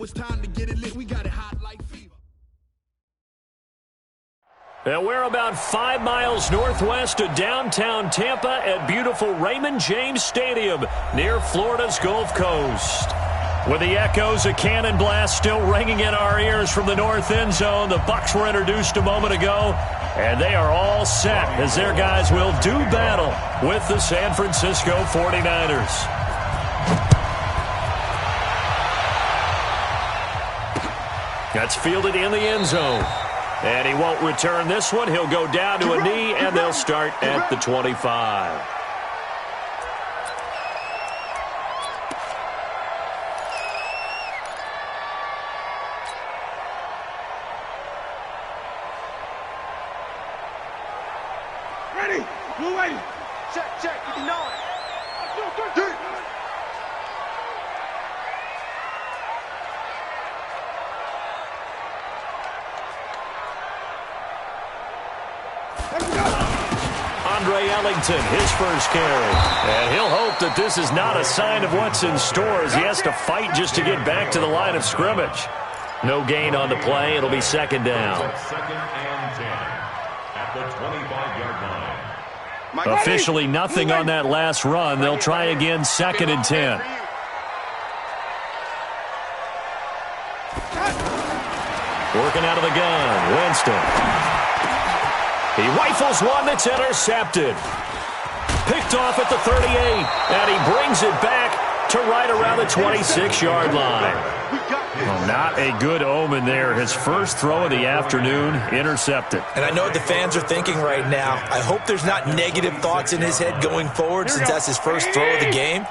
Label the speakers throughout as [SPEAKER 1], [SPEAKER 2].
[SPEAKER 1] it's time to get it lit. We got it hot like fever.
[SPEAKER 2] And we're about 5 miles northwest of downtown Tampa at beautiful Raymond James Stadium near Florida's Gulf Coast. With the echoes of cannon blast still ringing in our ears from the north end zone, the Bucs were introduced a moment ago, and they are all set as their guys will do battle with the San Francisco 49ers. That's fielded in the end zone. And he won't return this one. He'll go down to a knee, and they'll start at the 25.
[SPEAKER 1] Ready? Blue 80. Check. 59.
[SPEAKER 2] Andre Ellington, his first carry. And he'll hope that this is not a sign of what's in store as he has to fight just to get back to the line of scrimmage. No gain on the play. It'll be second down.
[SPEAKER 3] Second and 10 at the 25-yard line.
[SPEAKER 2] Officially nothing on that last run. They'll try again second and 10. Working out of the gun, Winston. He rifles one that's intercepted. Picked off at the 38, and he brings it back to right around the 26-yard line. Well, not a good omen there. His first throw of the afternoon intercepted.
[SPEAKER 4] And I know what the fans are thinking right now. I hope there's not negative thoughts in his head going forward since that's his first throw of the game.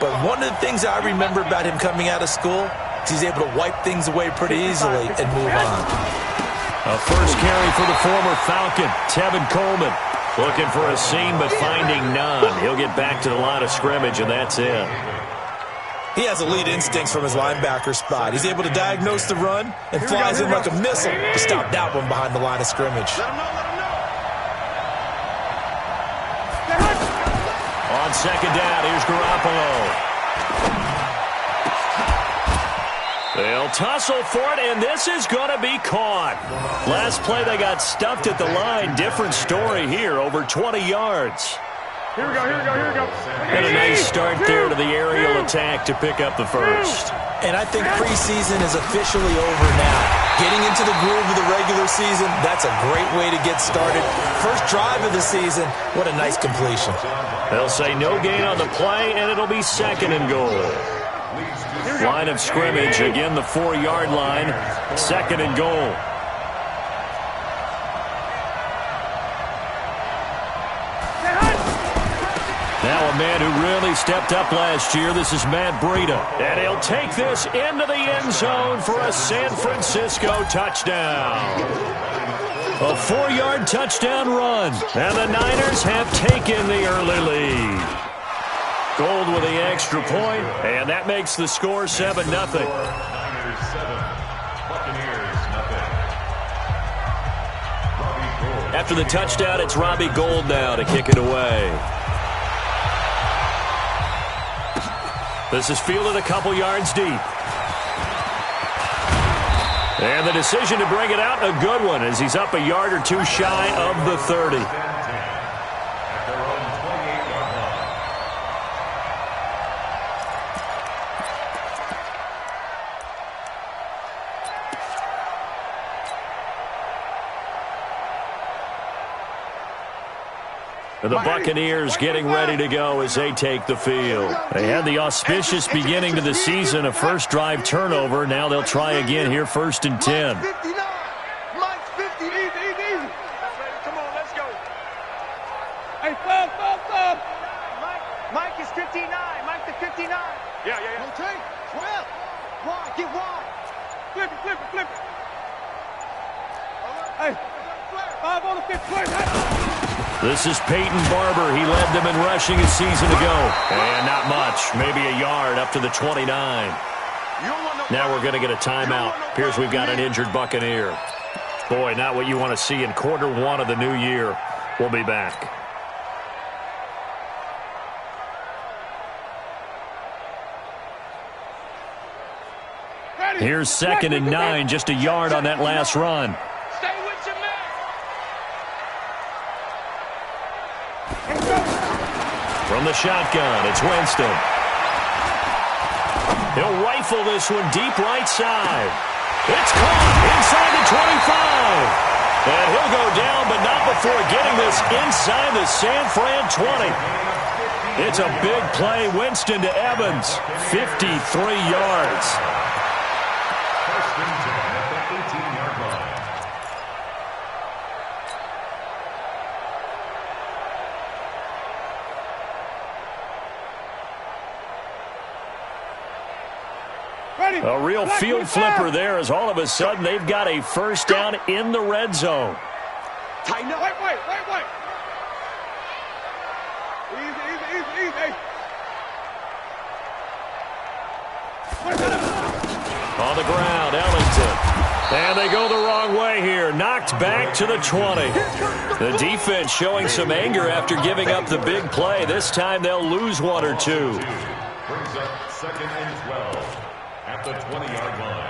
[SPEAKER 4] But one of the things I remember about him coming out of school is he's able to wipe things away pretty easily and move on.
[SPEAKER 2] A first carry for the former Falcon, Tevin Coleman. Looking for a seam, but finding none. He'll get back to the line of scrimmage, and that's it.
[SPEAKER 4] He has elite instincts from his linebacker spot. He's able to diagnose the run and flies in like a missile to stop that one behind the line of scrimmage.
[SPEAKER 2] On second down, here's Garoppolo. They'll tussle for it, and this is going to be caught. Last play, they got stuffed at the line. Different story here, over 20 yards.
[SPEAKER 1] Here we go.
[SPEAKER 2] And a nice start there to the aerial attack to pick up the first.
[SPEAKER 4] And I think preseason is officially over now. Getting into the groove of the regular season, that's a great way to get started. First drive of the season, what a nice completion.
[SPEAKER 2] They'll say no gain on the play, and it'll be second and goal. Line of scrimmage, again the 4-yard line, second and goal. Now a man who really stepped up last year, this is Matt Breida. And he'll take this into the end zone for a San Francisco touchdown. A 4-yard touchdown run, and the Niners have taken the early lead. Gold with the extra point, and that makes the score 7-0.
[SPEAKER 3] Niners 7, Buccaneers nothing.
[SPEAKER 2] After the touchdown, it's Robbie Gould now to kick it away. This is fielded a couple yards deep. And the decision to bring it out, a good one, as he's up a yard or two shy of the 30. The Buccaneers getting ready to go as they take the field. They had the auspicious beginning to the season, a first drive turnover. Now they'll try again here, first and 10.
[SPEAKER 1] Mike's 50. Easy. Come on, let's go. Hey, stop. Mike is 59. Mike the 59. Yeah. Okay. 12. Wide. Get wide. Flip it. Hey. 5 on the 5th.
[SPEAKER 2] This is Peyton Barber. He led them in rushing a season ago. And not much. Maybe a yard up to the 29. Now we're going to get a timeout. Appears we've got an injured Buccaneer. Boy, not what you want to see in quarter one of the new year. We'll be back.
[SPEAKER 1] Ready.
[SPEAKER 2] Here's 2nd and 9, just a yard on that last run.
[SPEAKER 1] Stay with your man.
[SPEAKER 2] From the shotgun, it's Winston. He'll rifle this one deep right side. It's caught inside the 25. And he'll go down, but not before getting this inside the San Fran 20. It's a big play. Winston to Evans, 53 yards.
[SPEAKER 3] First and 10 at the 18-yard line.
[SPEAKER 2] A real field flipper there as all of a sudden they've got a first down in the red zone.
[SPEAKER 1] Tighten up. Wait. Easy.
[SPEAKER 2] On the ground, Ellington. And they go the wrong way here. Knocked back to the 20. The defense showing some anger after giving up the big play. This time they'll lose one or two.
[SPEAKER 3] Brings up 2nd and 12 at the 20-yard line.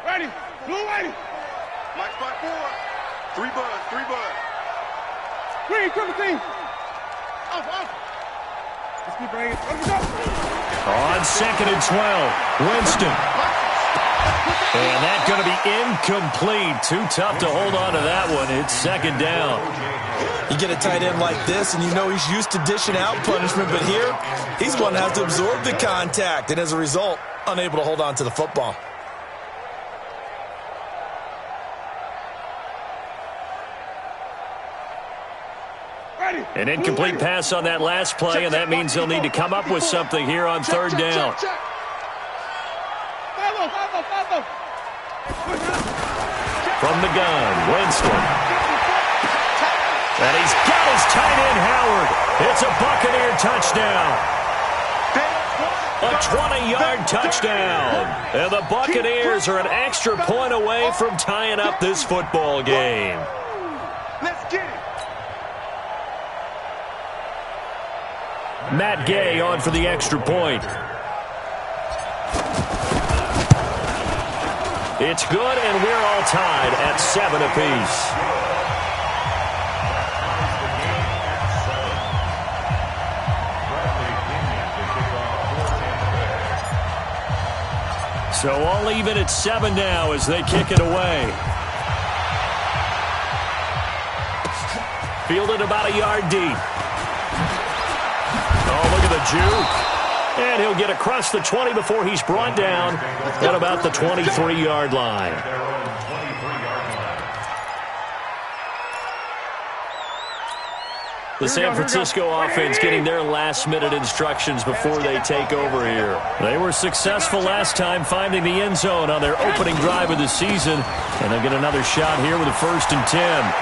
[SPEAKER 1] Ready. Blue ready. Mike spot 4. 3 bud. Green, triple team. Off. Let's keep bringing it. Let's go.
[SPEAKER 2] On 2nd and 12, Winston. And that's going to be incomplete. Too tough to hold on to that one. It's 2nd down.
[SPEAKER 4] You get a tight end like this, and you know he's used to dishing out punishment, but here, he's going to have to absorb the contact, and as a result, unable to hold on to the football.
[SPEAKER 2] An incomplete pass on that last play, and that means they'll need to come up with something here on 3rd down. From the gun, Winston. And he's got his tight end, Howard. It's a Buccaneer touchdown. A 20-yard touchdown. And the Buccaneers are an extra point away from tying up this football game.
[SPEAKER 1] Let's get it.
[SPEAKER 2] Matt Gay on for the extra point. It's good, and we're all tied at 7 apiece. So all even at 7 now as they kick it away. Fielded about a yard deep. Oh, look at the juke. And he'll get across the 20 before he's brought down at about the 23-yard line. The San Francisco offense getting their last-minute instructions before they take over here. They were successful last time finding the end zone on their opening drive of the season, and they'll get another shot here with a 1st and 10.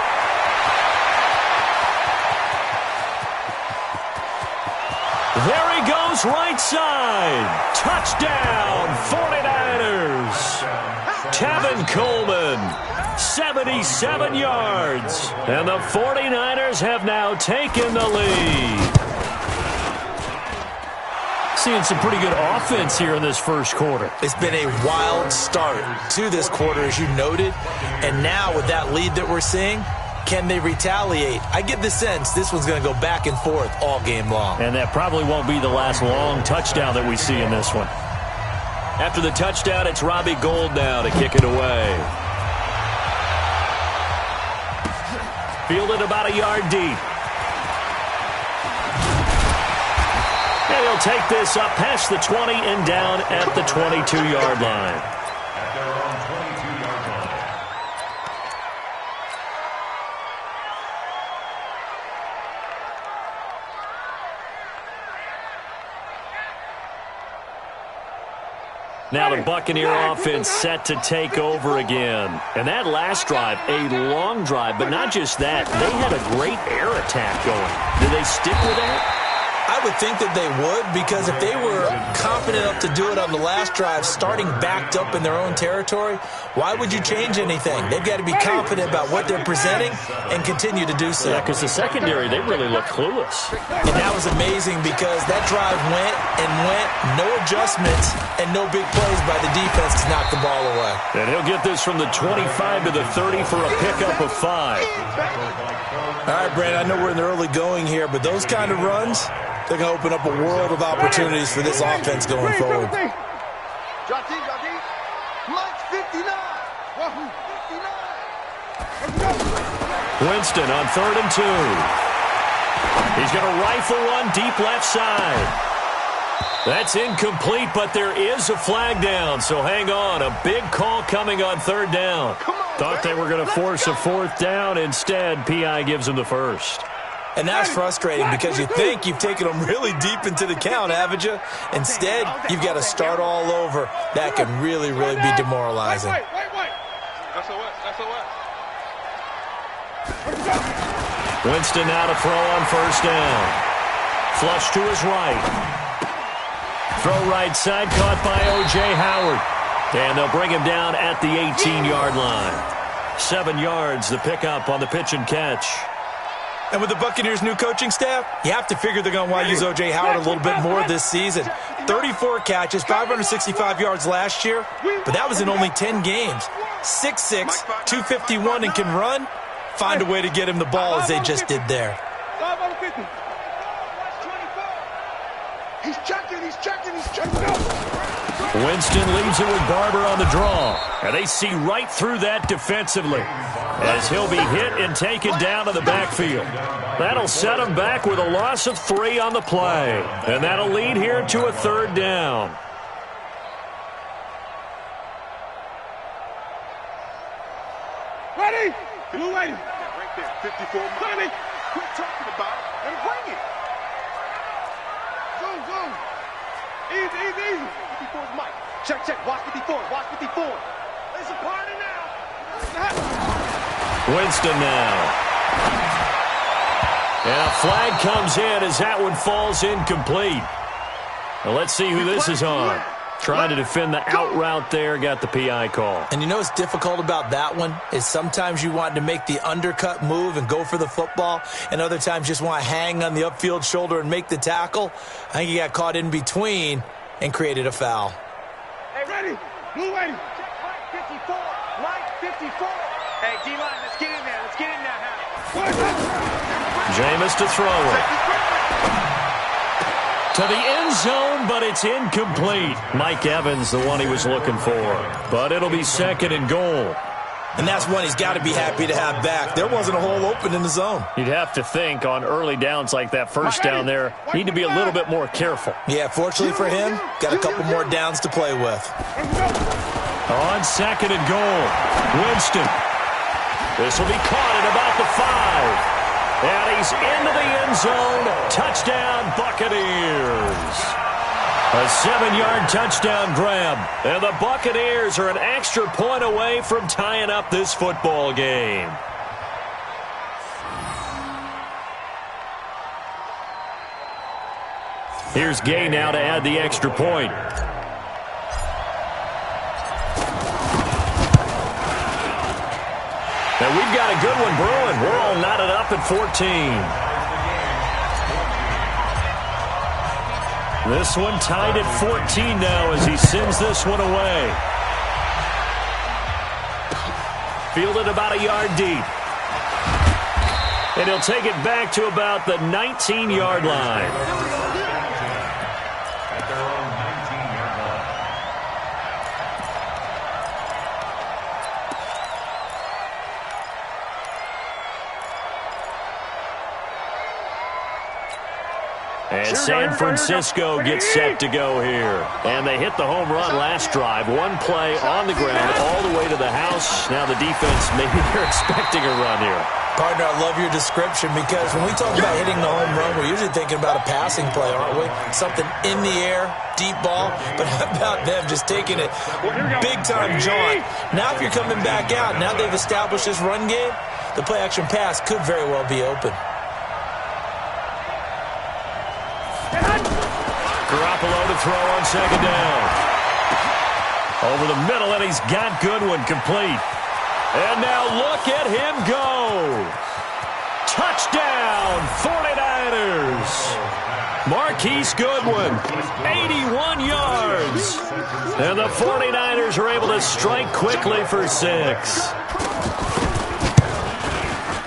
[SPEAKER 2] There he goes, right side. Touchdown, 49ers. Tevin Coleman, 77 yards. And the 49ers have now taken the lead. Seeing some pretty good offense here in this first quarter.
[SPEAKER 4] It's been a wild start to this quarter, as you noted. And now with that lead that we're seeing, can they retaliate? I get the sense this one's going to go back and forth all game long.
[SPEAKER 2] And that probably won't be the last long touchdown that we see in this one. After the touchdown, it's Robbie Gould now to kick it away. Fielded about a yard deep. And he'll take this up past the 20 and down at the 22-yard line.
[SPEAKER 3] At their own 22-yard line.
[SPEAKER 2] Now the Buccaneer offense set to take over again. And that last drive, a long drive, but not just that. They had a great air attack going. Do they stick with that?
[SPEAKER 4] I would think that they would, because if they were confident enough to do it on the last drive, starting backed up in their own territory, why would you change anything? They've got to be confident about what they're presenting and continue to do so.
[SPEAKER 2] Yeah, because the secondary, they really look clueless.
[SPEAKER 4] And that was amazing because that drive went and went, no adjustments, and no big plays by the defense to knock the ball away.
[SPEAKER 2] And he'll get this from the 25 to the 30 for a pickup of 5.
[SPEAKER 4] All right, Brandon, I know we're in the early going here, but those kind of runs, they're going to open up a world of opportunities for this offense going forward.
[SPEAKER 2] Winston on 3rd and 2. He's going to rifle one deep left side. That's incomplete, but there is a flag down, so hang on. A big call coming on 3rd down. Thought they were going to force a 4th down. Instead, P.I. gives them the first.
[SPEAKER 4] And that's frustrating because you think you've taken them really deep into the count, haven't you? Instead, you've got to start all over. That can really, really be demoralizing.
[SPEAKER 2] Winston now to throw on 1st down. Flush to his right. Throw right side, caught by O.J. Howard. And they'll bring him down at the 18-yard line. 7 yards, the pickup on the pitch and catch.
[SPEAKER 4] And with the Buccaneers' new coaching staff, you have to figure they're going to want to use O.J. Howard a little bit more this season. 34 catches, 565 yards last year, but that was in only 10 games. 6'6", 251, and can run. Find a way to get him the ball as they just did there.
[SPEAKER 1] He's checking.
[SPEAKER 2] Winston leaves it with Barber on the draw. And they see right through that defensively as he'll be hit and taken down to the backfield. That'll set him back with a loss of 3 on the play. And that'll lead here to a 3rd down.
[SPEAKER 1] Ready? Blue ready. Right there, 54. Ready. Quit talking about it and bring it. Go. Easy. 54's Mike. Check. Watch 54. It's a party now.
[SPEAKER 2] Winston now. And a flag comes in as that one falls incomplete. Well, let's see who this is on. Trying to defend the out route there, got the PI call.
[SPEAKER 4] And you know what's difficult about that one is sometimes you want to make the undercut move and go for the football, and other times just want to hang on the upfield shoulder and make the tackle. I think he got caught in between and created a foul.
[SPEAKER 1] Hey, ready? Blue ready. Mike 54. Hey, D-line, let's get in there.
[SPEAKER 2] Jameis to throw it. To the end zone, but it's incomplete. Mike Evans, the one he was looking for. But it'll be 2nd and goal.
[SPEAKER 4] And that's one he's got to be happy to have back. There wasn't a hole open in the zone.
[SPEAKER 2] You'd have to think on early downs like that 1st down there, need to be a little bit more careful.
[SPEAKER 4] Yeah, fortunately for him, got a couple more downs to play with.
[SPEAKER 2] On 2nd and goal, Winston. This will be caught at about the 5. And he's into the end zone. Touchdown, Buccaneers. A 7-yard touchdown grab. And the Buccaneers are an extra point away from tying up this football game. Here's Gay now to add the extra point. And we've got a good one brewing. We're all knotted up at 14. This one tied at 14 now as he sends this one away. Fielded about a yard deep. And he'll take it back to about the 19-yard line. And San Francisco gets set to go here. And they hit the home run last drive. One play on the ground all the way to the house. Now the defense, maybe they're expecting a run here.
[SPEAKER 4] Partner, I love your description because when we talk about hitting the home run, we're usually thinking about a passing play, aren't we? Something in the air, deep ball. But how about them just taking it big-time jaunt? Now if you're coming back out, now they've established this run game, the play-action pass could very well be open.
[SPEAKER 2] Garoppolo to throw on second down. Over the middle, and he's got Goodwin complete. And now look at him go. Touchdown, 49ers. Marquise Goodwin, 81 yards. And the 49ers are able to strike quickly for 6.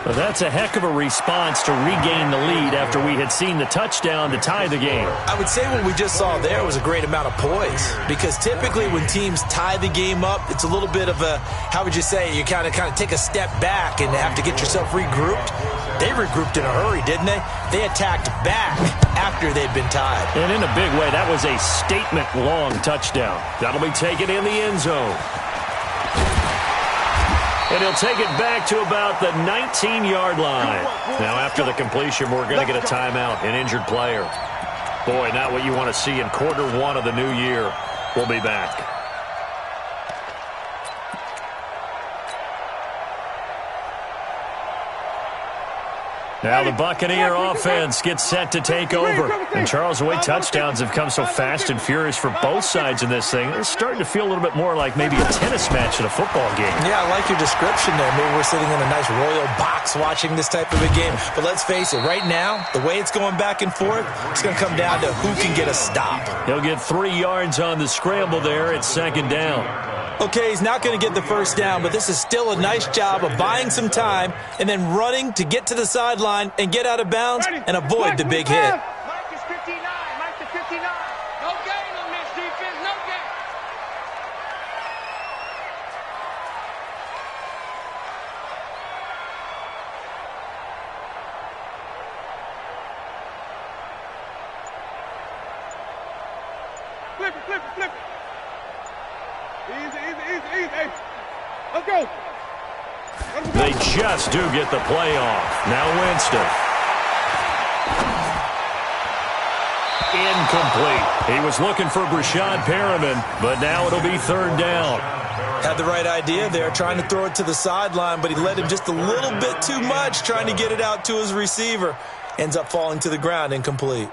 [SPEAKER 2] Well, that's a heck of a response to regain the lead after we had seen the touchdown to tie the game.
[SPEAKER 4] I would say what we just saw there was a great amount of poise, because typically when teams tie the game up, it's a little bit of a, how would you say, you kind of take a step back and have to get yourself regrouped. They regrouped in a hurry, didn't they? They attacked back after they'd been tied.
[SPEAKER 2] And in a big way, that was a statement-long touchdown. That'll be taken in the end zone. And he'll take it back to about the 19-yard line. Now, after the completion, we're going to get a timeout, an injured player. Boy, not what you want to see in quarter 1 of the new year. We'll be back. Now the Buccaneer offense gets set to take over. And Charles, the way touchdowns have come so fast and furious for both sides in this thing, it's starting to feel a little bit more like maybe a tennis match at a football game.
[SPEAKER 4] Yeah, I like your description there. Maybe we're sitting in a nice royal box watching this type of a game. But let's face it, right now, the way it's going back and forth, it's going to come down to who can get a stop.
[SPEAKER 2] He'll get 3 yards on the scramble there at second down.
[SPEAKER 4] Okay, he's not going to get the first down, but this is still a nice job of buying some time and then running to get to the sideline and get out of bounds and avoid the big hit.
[SPEAKER 1] Mike is 59. Mike to 59. No gain on this defense. No gain. Flip it, flip it, flip it. Easy. Let's go.
[SPEAKER 2] They just do get the play off. Now Winston. Incomplete. He was looking for Brashad Perriman, but now it'll be third down.
[SPEAKER 4] Had the right idea there, trying to throw it to the sideline, but he led him just a little bit too much, trying to get it out to his receiver. Ends up falling to the ground, incomplete.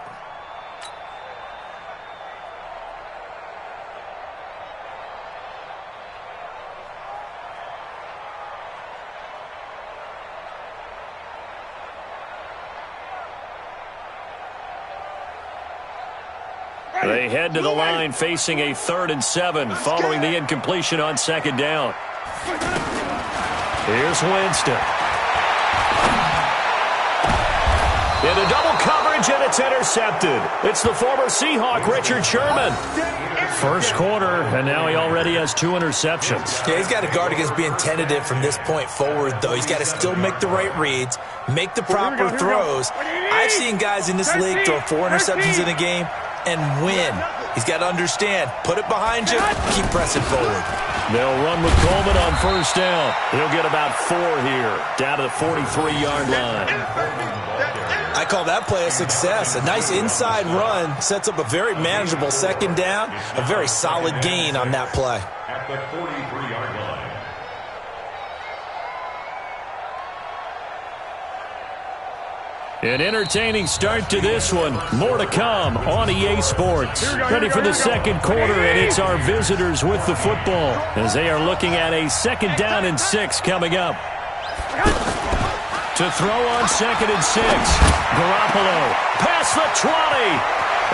[SPEAKER 2] They head to the line facing a 3rd and 7 following the incompletion on second down. Here's Winston. Into double coverage, and it's intercepted. It's the former Seahawk, Richard Sherman. First quarter, and now he already has 2 interceptions.
[SPEAKER 4] Yeah, he's got to guard against being tentative from this point forward, though. He's got to still make the right reads, make the proper throws. I've seen guys in this league throw 4 interceptions in a game and win. He's got to understand, put it behind you, keep pressing forward.
[SPEAKER 2] They'll run with Coleman on first down. He'll get about 4 here, down to the 43-yard line.
[SPEAKER 4] I call that play a success. A nice inside run sets up a very manageable second down, a very solid gain on that play.
[SPEAKER 3] At the 43-yard line.
[SPEAKER 2] An entertaining start to this one. More to come on EA Sports. Ready for the second quarter, and it's our visitors with the football as they are looking at a 2nd down and 6 coming up. To throw on 2nd and 6. Garoppolo past the 20.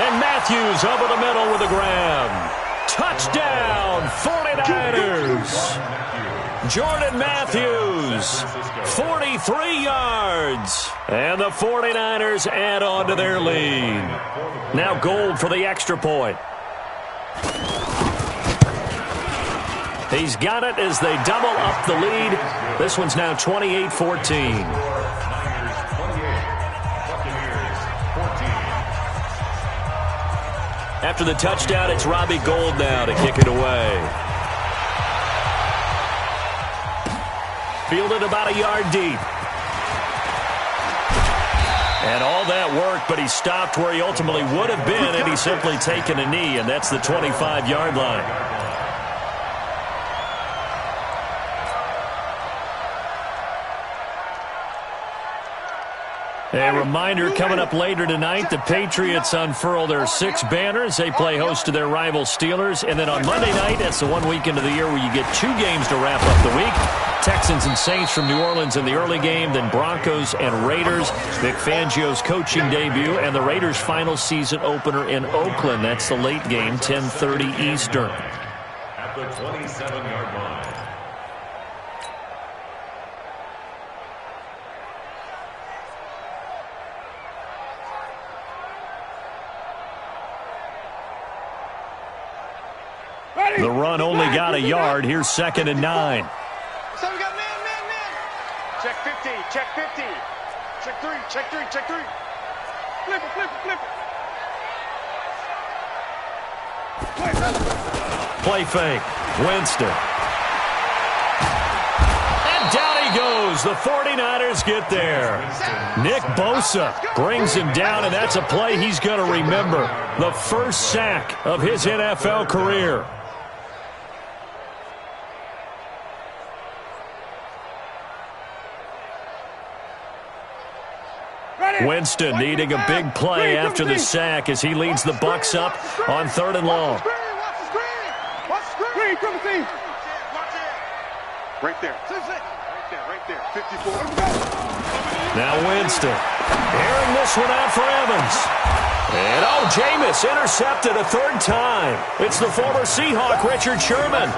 [SPEAKER 2] And Matthews over the middle with a grab. Touchdown, 49ers. Jordan Matthews, 43 yards. And the 49ers add on to their lead. Now Gold for the extra point. He's got it as they double up the lead. This one's now 28-14. After the touchdown, it's Robbie Gould now to kick it away. Fielded about a yard deep. And all that work, but he stopped where he ultimately would have been, and he's simply taken a knee, and that's the 25-yard line. A reminder, coming up later tonight, the Patriots unfurl their 6 banners. They play host to their rival Steelers. And then on Monday night, that's the one weekend of the year where you get 2 games to wrap up the week. Texans and Saints from New Orleans in the early game, then Broncos and Raiders. Vic Fangio's coaching debut, and the Raiders' final season opener in Oakland. That's the late game, 10:30 Eastern.
[SPEAKER 3] At the 27-yard line.
[SPEAKER 2] The run only got a yard. Here's 2nd and 9.
[SPEAKER 1] So we got man. Check 50, check 50. Check 3, check 3, check 3. Flip it.
[SPEAKER 2] Play fake. Winston. And down he goes. The 49ers get there. Nick Bosa brings him down, and that's a play he's going to remember. The first sack of his NFL career. Winston needing a big play after the sack as he leads the Bucs up on 3rd and long.
[SPEAKER 1] Right there. Right there. 54.
[SPEAKER 2] Now Winston. Airing this one out for Evans. And Jameis intercepted a 3rd time. It's the former Seahawk, Richard Sherman.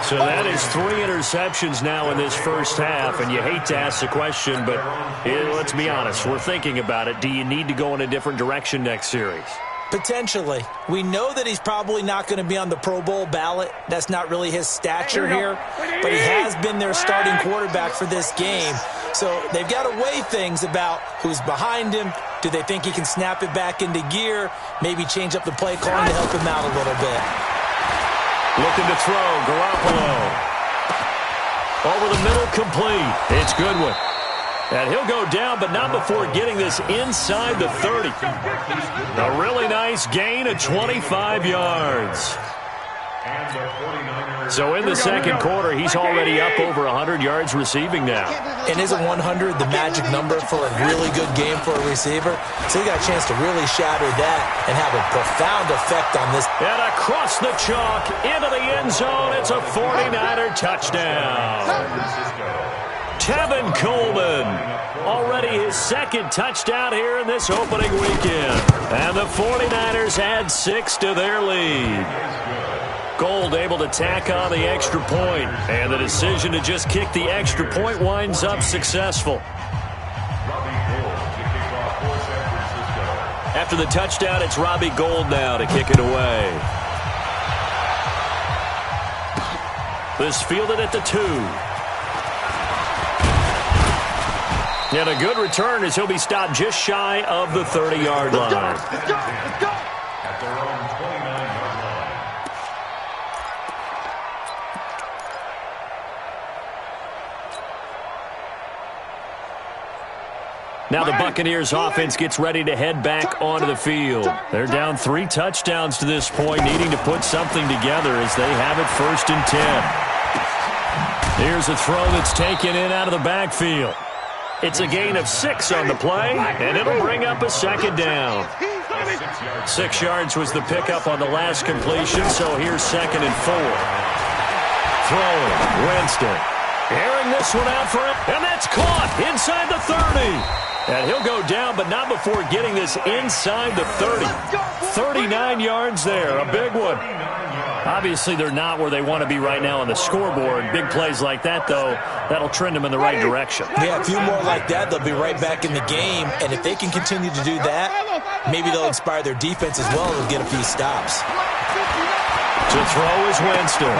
[SPEAKER 2] So that is 3 interceptions now in this first half, and you hate to ask the question, but let's be honest, we're thinking about it. Do you need to go in a different direction next series?
[SPEAKER 4] Potentially. We know that he's probably not going to be on the Pro Bowl ballot. That's not really his stature here, but he has been their starting quarterback for this game. So they've got to weigh things about who's behind him. Do they think he can snap it back into gear? Maybe change up the play calling to help him out a little bit.
[SPEAKER 2] Looking to throw, Garoppolo. Over the middle, complete. It's Goodwin. And he'll go down, but not before getting this inside the 30. A really nice gain of 25 yards. So in the second quarter, he's already up over 100 yards receiving now.
[SPEAKER 4] And isn't 100 the magic number for a really good game for a receiver? So he got a chance to really shatter that and have a profound effect on this.
[SPEAKER 2] And across the chalk, into the end zone, it's a 49er touchdown. Tevin Coleman, already his 2nd touchdown here in this opening weekend. And the 49ers add 6 to their lead. Gold able to tack on the extra point, and the decision to just kick the extra point winds up successful. After the touchdown, it's Robbie Gould now to kick it away. This fielded at the 2. And a good return as he'll be stopped just shy of the 30-yard line.
[SPEAKER 3] At their own 29-yard line.
[SPEAKER 2] Now the Buccaneers offense gets ready to head back onto the field. They're down 3 touchdowns to this point, needing to put something together as they have it 1st and 10. Here's a throw that's taken in out of the backfield. It's a gain of 6 on the play, and it'll bring up a 2nd down. 6 yards was the pickup on the last completion, so here's 2nd and 4. Throwing, Winston. Airing this one out for him, and that's caught inside the 30. And he'll go down, but not before getting this inside the 30. 39 yards there, a big one. Obviously, they're not where they want to be right now on the scoreboard. Big plays like that, though, that'll trend them in the right direction.
[SPEAKER 4] Yeah, a few more like that, they'll be right back in the game. And if they can continue to do that, maybe they'll inspire their defense as well and they'll get a few stops.
[SPEAKER 2] To throw is Winston.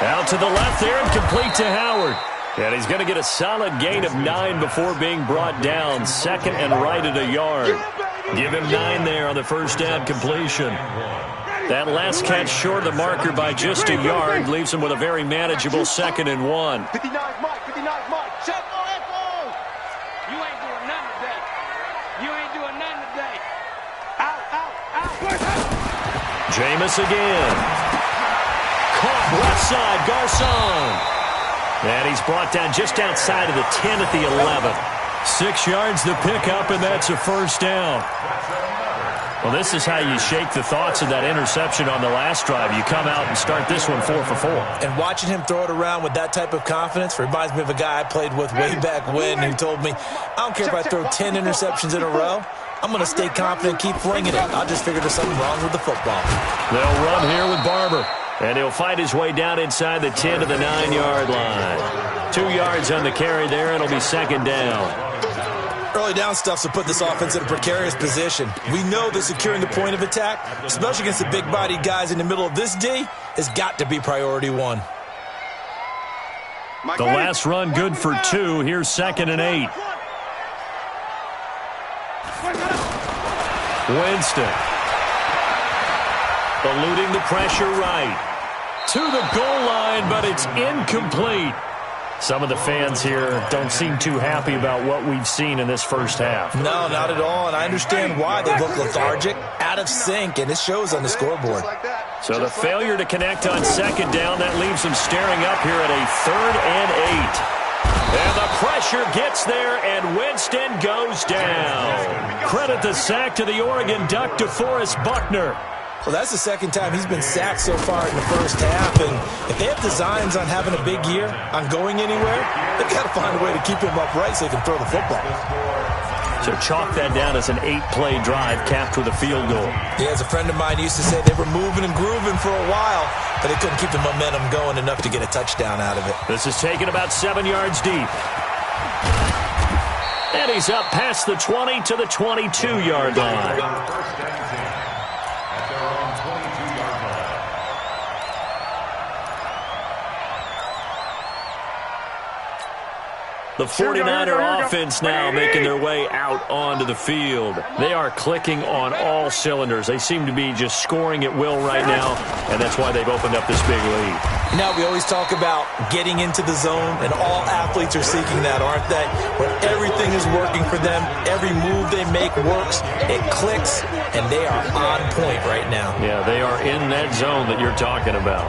[SPEAKER 2] Out to the left there and complete to Howard. And he's going to get a solid gain of 9 before being brought down. 2nd and right at a yard. Give him 9 there on the first down completion. That last catch short of the marker by just a yard leaves him with a very manageable 2nd and 1.
[SPEAKER 1] 59 Mike, 59 Mike. Check on that ball. You ain't doing nothing today. You
[SPEAKER 2] Jameis again. Caught left side, Garcon. And he's brought down just outside of the 10 at the 11. 6 yards to pick up, and that's a first down. Well, this is how you shake the thoughts of that interception on the last drive. You come out and start this one 4 for 4.
[SPEAKER 4] And watching him throw it around with that type of confidence reminds me of a guy I played with way back when who told me, I don't care if I throw 10 interceptions in a row. I'm going to stay confident and keep flinging it. I'll just figure there's something wrong with the football.
[SPEAKER 2] They'll run here with Barber. And he'll fight his way down inside the 10 to the 9-yard line. 2 yards on the carry there. It'll be second down.
[SPEAKER 4] Early down stuff will put this offense in a precarious position. We know that securing the point of attack, especially against the big-bodied guys in the middle of this D, has got to be priority one.
[SPEAKER 2] The last run good for 2. Here's 2nd and 8. Winston. Eluding the pressure right. To the goal line, but it's incomplete. Some of the fans here don't seem too happy about what we've seen in this first half.
[SPEAKER 4] No, not at all, and I understand why. They look lethargic, out of sync, and it shows on the scoreboard.
[SPEAKER 2] So the failure to connect on second down, that leaves them staring up here at a 3rd and 8. And the pressure gets there, and Winston goes down. Credit the sack to the Oregon Duck, DeForest Buckner.
[SPEAKER 4] Well, that's the second time he's been sacked so far in the first half, and if they have designs on having a big year, on going anywhere, they've got to find a way to keep him upright so they can throw the football.
[SPEAKER 2] So chalk that down as an 8-play drive capped with a field goal.
[SPEAKER 4] Yeah, as a friend of mine used to say, they were moving and grooving for a while, but they couldn't keep the momentum going enough to get a touchdown out of it.
[SPEAKER 2] This is taken about 7 yards deep. And he's up past the 20 to the 22-yard line. The 49er offense now making their way out onto the field. They are clicking on all cylinders. They seem to be just scoring at will right now, and that's why they've opened up this big lead.
[SPEAKER 4] Now, we always talk about getting into the zone, and all athletes are seeking that, aren't they? When everything is working for them, every move they make works, it clicks, and they are on point right now.
[SPEAKER 2] Yeah, they are in that zone that you're talking about.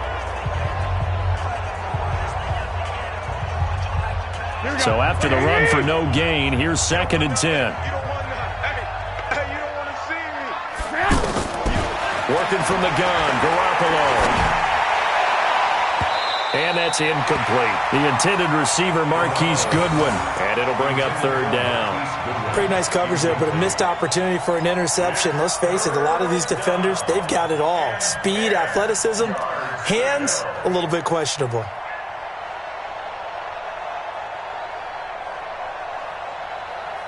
[SPEAKER 2] So after the run for no gain, here's 2nd and 10. Working from the gun, Garoppolo. And that's incomplete. The intended receiver, Marquise Goodwin. And it'll bring up 3rd down.
[SPEAKER 4] Pretty nice coverage there, but a missed opportunity for an interception. Let's face it, a lot of these defenders, they've got it all. Speed, athleticism, hands, a little bit questionable.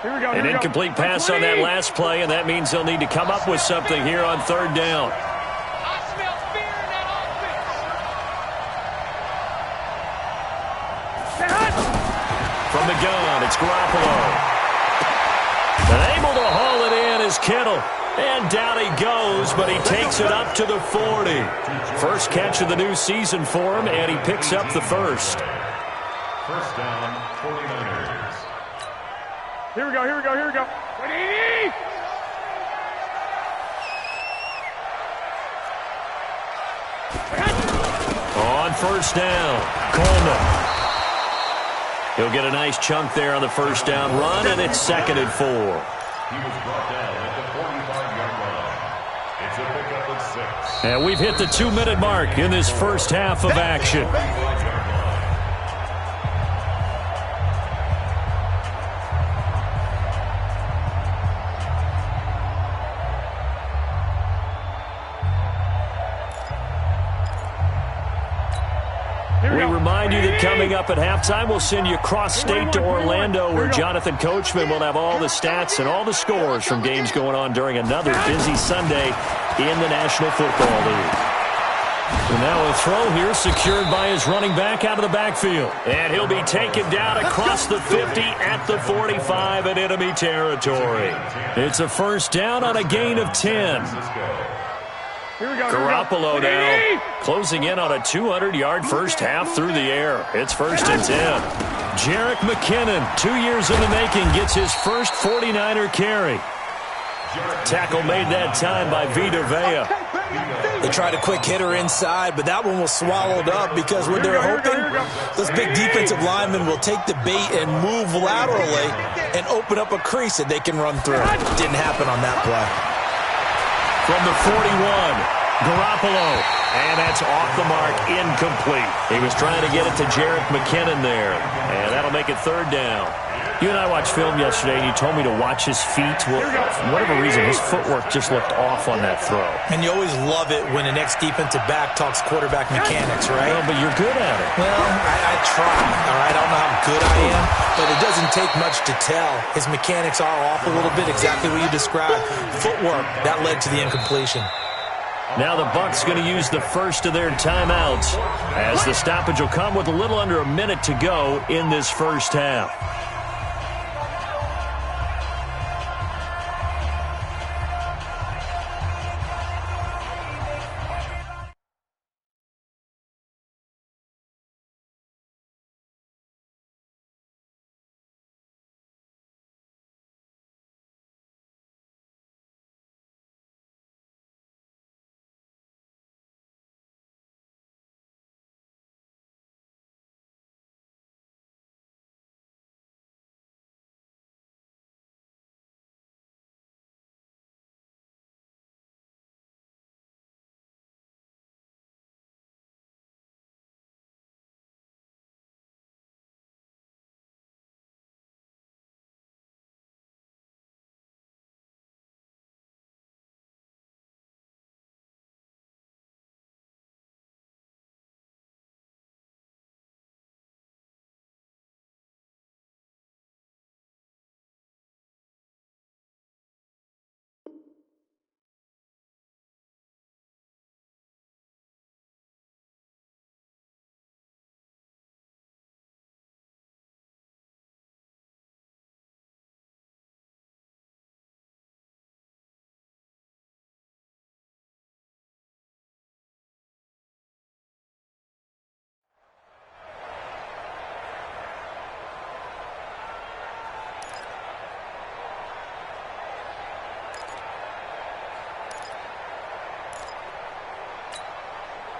[SPEAKER 2] An incomplete pass on that last play, and that means they'll need to come up with something here on 3rd down.
[SPEAKER 1] I smell fear in that offense.
[SPEAKER 2] From the gun, it's Garoppolo. And able to haul it in is Kittle. And down he goes, but he takes it up to the 40. First catch of the new season for him, and he picks up the first.
[SPEAKER 3] First down, 49ers.
[SPEAKER 1] Here we go.
[SPEAKER 2] On first down, Coleman. He'll get a nice chunk there on the first down run, and it's 2nd and 4.
[SPEAKER 3] He was brought down at the 45-yard line. It's a pickup of 6.
[SPEAKER 2] And we've hit the 2-minute mark in this first half of action. We remind you that coming up at halftime, we'll send you cross-state to Orlando, where Jonathan Coachman will have all the stats and all the scores from games going on during another busy Sunday in the National Football League. And now a throw here secured by his running back out of the backfield. And he'll be taken down across the 50 at the 45 in enemy territory. It's a first down on a gain of 10. Garoppolo now closing in on a 200-yard first half through the air. It's 1st and 10. Jerick McKinnon, 2 years in the making, gets his first 49er carry. Tackle made that time by Vita Vea.
[SPEAKER 4] They tried a quick hitter inside, but that one was swallowed up because what they're hoping, those big defensive linemen will take the bait and move laterally and open up a crease that they can run through. Didn't happen on that play.
[SPEAKER 2] From the 41, Garoppolo. And that's off the mark, incomplete. He was trying to get it to Jerick McKinnon there. And that'll make it third down. You and I watched film yesterday, and you told me to watch his feet. Well, for whatever reason, his footwork just looked off on that throw.
[SPEAKER 4] And you always love it when an ex-defensive back talks quarterback mechanics, right?
[SPEAKER 2] Well, but you're good at it.
[SPEAKER 4] Well, I try, all right? I don't know how good I am, but it doesn't take much to tell. His mechanics are off a little bit, exactly what you described. Footwork, that led to the incompletion.
[SPEAKER 2] Now the Bucs going to use the first of their timeouts as the stoppage will come with a little under a minute to go in this first half.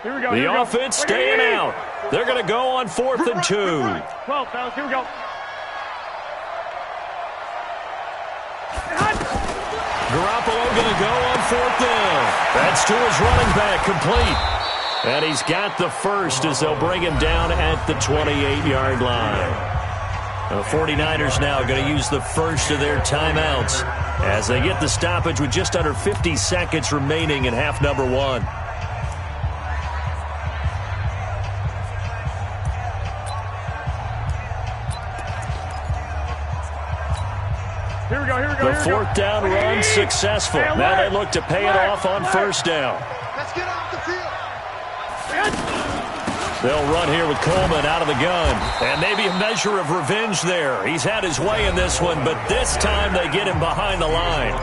[SPEAKER 1] Here we go.
[SPEAKER 2] The offense staying out. They're going to go on 4th and 2.
[SPEAKER 1] 12, fellas. Here we go.
[SPEAKER 2] Garoppolo going to go on 4th down. That's to his running back, complete. And he's got the first as they'll bring him down at the 28-yard line. And the 49ers now going to use the first of their timeouts as they get the stoppage with just under 50 seconds remaining in half number 1. The 4th down run successful. Now they look to pay it off on 1st down.
[SPEAKER 1] Let's get off the field.
[SPEAKER 2] They'll run here with Coleman out of the gun. And maybe a measure of revenge there. He's had his way in this one, but this time they get him behind the line.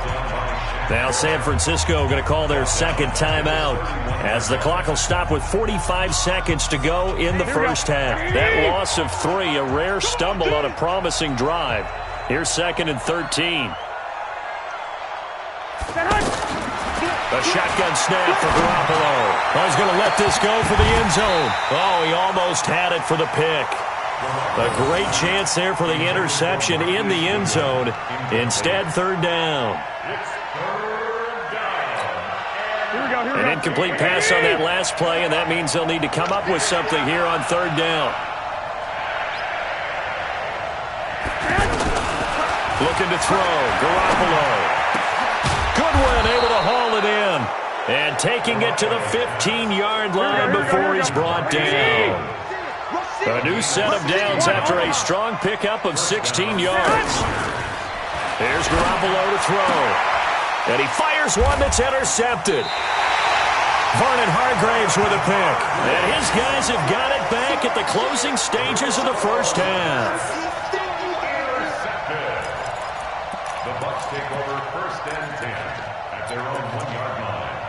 [SPEAKER 2] Now San Francisco going to call their second timeout as the clock will stop with 45 seconds to go in the first half. That loss of 3, a rare stumble on a promising drive. Here's 2nd and 13. A shotgun snap for Garoppolo. Oh, he's going to let this go for the end zone. Oh, he almost had it for the pick. A great chance there for the interception in the end zone. Instead, 3rd down. An incomplete pass on that last play, and that means they'll need to come up with something here on 3rd down. Looking to throw. Garoppolo. Goodwin able to haul it in. And taking it to the 15-yard line before he's brought down. A new set of downs after a strong pickup of 16 yards. Here's Garoppolo to throw. And he fires one that's intercepted. Vernon Hargreaves with a pick. And his guys have got it back at the closing stages of the first half.
[SPEAKER 3] The Bucs take over 1st and 10 at their own 1-yard line.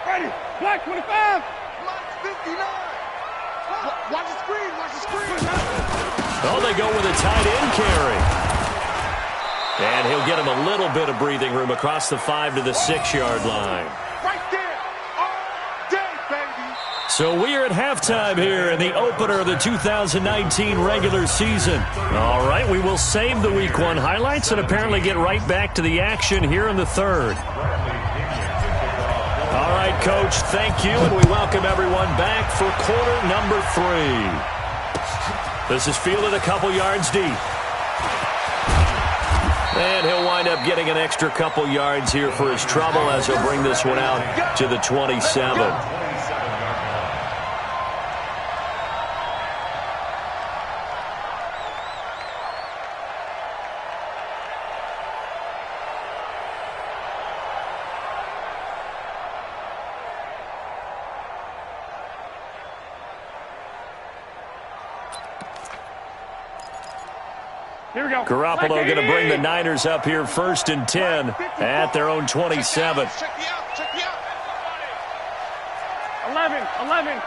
[SPEAKER 1] Ready. Black 25. Black 59. Watch the screen. Watch the screen.
[SPEAKER 2] Oh, they go with a tight end carry. And he'll get him a little bit of breathing room across the 5 to the 6-yard line.
[SPEAKER 1] Right there. All day, baby.
[SPEAKER 2] So we are at halftime here in the opener of the 2019 regular season. All right, we will save the Week 1 highlights and apparently get right back to the action here in the third. All right, Coach, thank you, and we welcome everyone back for quarter number 3. This is fielded a couple yards deep. And he'll wind up getting an extra couple yards here for his trouble as he'll bring this one out to the 27.
[SPEAKER 1] Here we go.
[SPEAKER 2] Garoppolo going to bring the Niners up here 1st and 10 at their own 27.
[SPEAKER 1] Check me out. 11.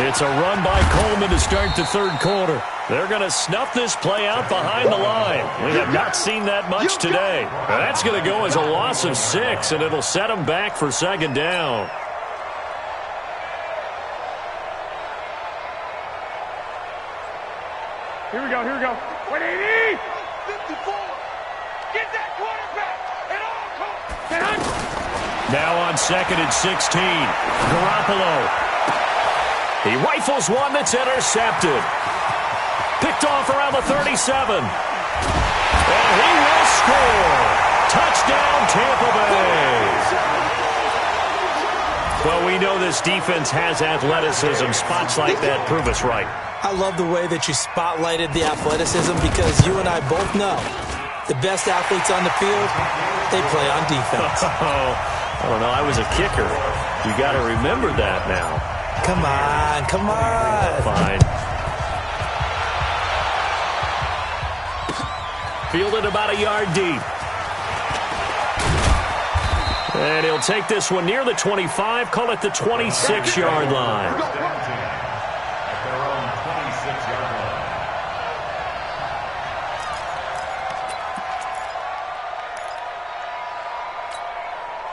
[SPEAKER 2] It's a run by Coleman to start the third quarter. They're going to snuff this play out behind the line. We have not seen that much today. Now that's going to go as a loss of 6, and it'll set them back for 2nd down.
[SPEAKER 1] Here we go. 180. 54. Get that quarterback at all costs.
[SPEAKER 2] Now on 2nd and 16. Garoppolo. He rifles one that's intercepted. Picked off around the 37. And he will score. Touchdown, Tampa Bay. Well, we know this defense has athleticism. Spots like that prove us right.
[SPEAKER 4] I love the way that you spotlighted the athleticism because you and I both know the best athletes on the field, they play on defense.
[SPEAKER 2] Oh, I don't know. I was a kicker. You got to remember that now.
[SPEAKER 4] Come on.
[SPEAKER 2] Fine. Fielded about a yard deep. And he'll take this one near the 25, call it the 26-yard line.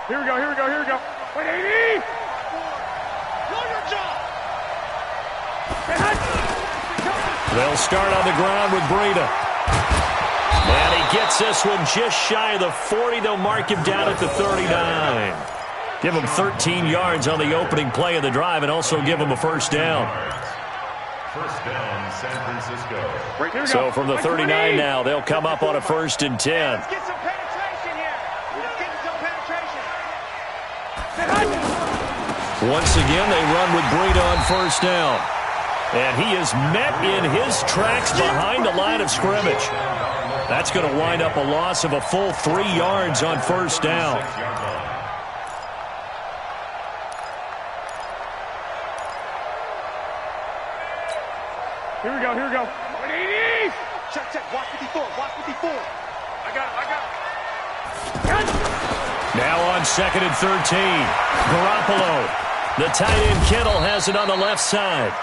[SPEAKER 1] Here we go. 180. Know your job.
[SPEAKER 2] They'll start on the ground with Breida. And he gets this one just shy of the 40. They'll mark him down at the 39. Give him 13 yards on the opening play of the drive and also give him a 1st down.
[SPEAKER 3] First down, San Francisco.
[SPEAKER 2] So from the 39 now, they'll come up on a 1st and 10.
[SPEAKER 1] Let's get some penetration here. Let's get some penetration.
[SPEAKER 2] Once again, they run with Breida on 1st down. And he is met in his tracks behind the line of scrimmage. That's going to wind up a loss of a full 3 yards on 1st down.
[SPEAKER 1] Here we go. 180. Check. Watch 54. I got it.
[SPEAKER 2] Now on 2nd and 13. Garoppolo. The tight end Kittle has it on the left side.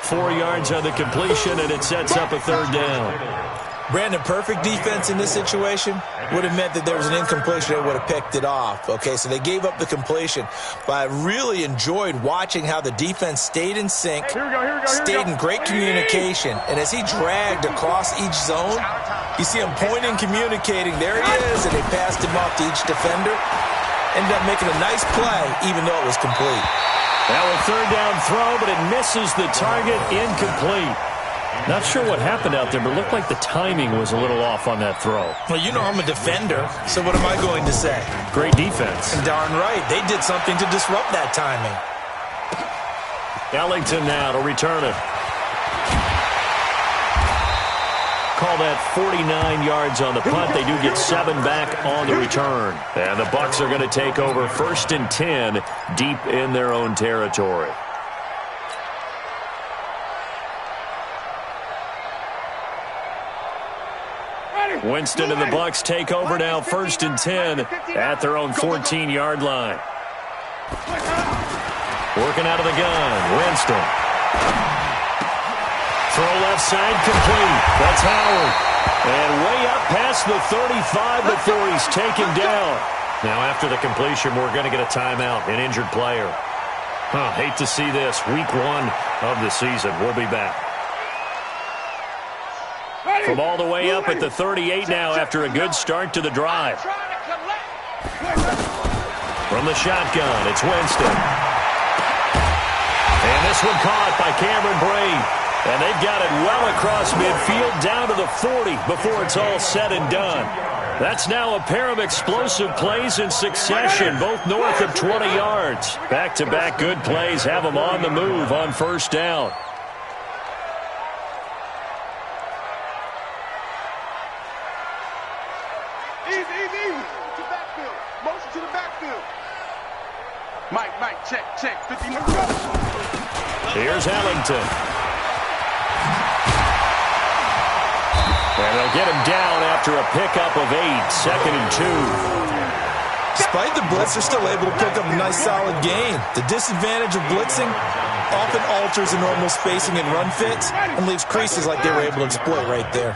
[SPEAKER 2] 4 yards on the completion, and it sets up a 3rd down.
[SPEAKER 4] Brandon, perfect defense in this situation would have meant that there was an incompletion that would have picked it off. Okay, so they gave up the completion. But I really enjoyed watching how the defense stayed in sync, stayed in great communication. And as he dragged across each zone, you see him pointing, communicating. There he is, and they passed him off to each defender. Ended up making a nice play, even though it was complete.
[SPEAKER 2] Now a 3rd down throw, but it misses the target, incomplete. Not sure what happened out there, but it looked like the timing was a little off on that throw.
[SPEAKER 4] Well, you know I'm a defender, so what am I going to say?
[SPEAKER 2] Great defense.
[SPEAKER 4] And darn right, they did something to disrupt that timing.
[SPEAKER 2] Ellington now to return it. Call that 49 yards on the punt. They do get 7 back on the return. And the Bucs are going to take over 1st and 10 deep in their own territory. Winston and the Bucs take over now 1st and 10 at their own 14-yard line. Working out of the gun, Winston. Throw left side complete. That's Howard. And way up past the 35 before he's taken down. Now after the completion, we're going to get a timeout, an injured player. Hate to see this. Week 1 of the season. We'll be back. From all the way up at the 38 now after a good start to the drive. From the shotgun, it's Winston. And this one caught by Cameron Brate. And they've got it well across midfield down to the 40 before it's all said and done. That's now a pair of explosive plays in succession, both north of 20 yards. Back-to-back good plays have them on the move on first down.
[SPEAKER 1] Easy. To the backfield. Motion to the backfield. Mike, check. 50.
[SPEAKER 2] Here's Ellington. And they'll get him down after a pickup of 8, 2nd and 2.
[SPEAKER 4] Despite the blitz, they're still able to pick up a nice, solid gain. The disadvantage of blitzing often alters the normal spacing and run fits and leaves creases like they were able to exploit right there.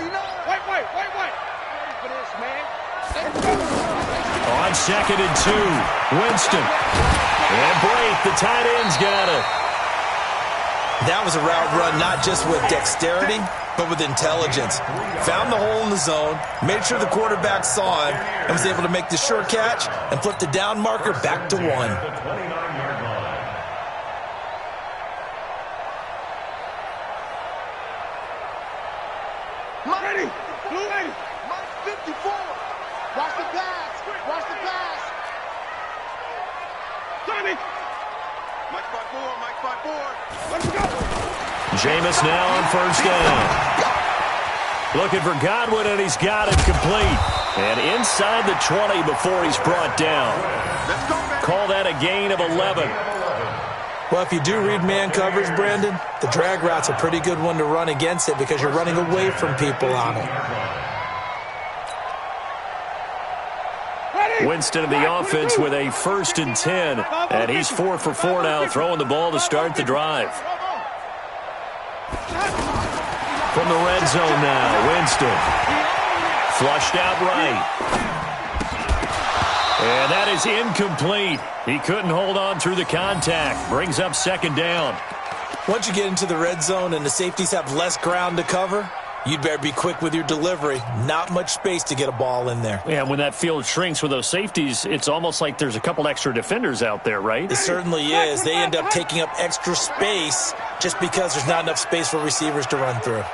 [SPEAKER 2] On 2nd and 2, Winston. And Brate, the tight end's got it.
[SPEAKER 4] That was a route run not just with dexterity, but with intelligence. Found the hole in the zone, made sure the quarterback saw him, and was able to make the sure catch and flip the down marker back to 1.
[SPEAKER 1] Ready. Mike 54. Watch the pass. Tommy. Mike 5-4. Let's go.
[SPEAKER 2] Jameis now on first down. Looking for Godwin, and he's got it complete. And inside the 20 before he's brought down. Call that a gain of 11.
[SPEAKER 4] Well, if you do read man coverage, Brandon, the drag route's a pretty good one to run against it because you're running away from people on it.
[SPEAKER 2] Winston of the offense with a 1st and 10. And he's 4 for 4 now, throwing the ball to start the drive. From the red zone now, Winston. Flushed out right. And that is incomplete. He couldn't hold on through the contact. Brings up 2nd down.
[SPEAKER 4] Once you get into the red zone and the safeties have less ground to cover, you'd better be quick with your delivery. Not much space to get a ball in there.
[SPEAKER 2] Yeah, when that field shrinks with those safeties, it's almost like there's a couple extra defenders out there, right?
[SPEAKER 4] It certainly is. They end up taking up extra space just because there's not enough space for receivers to run through.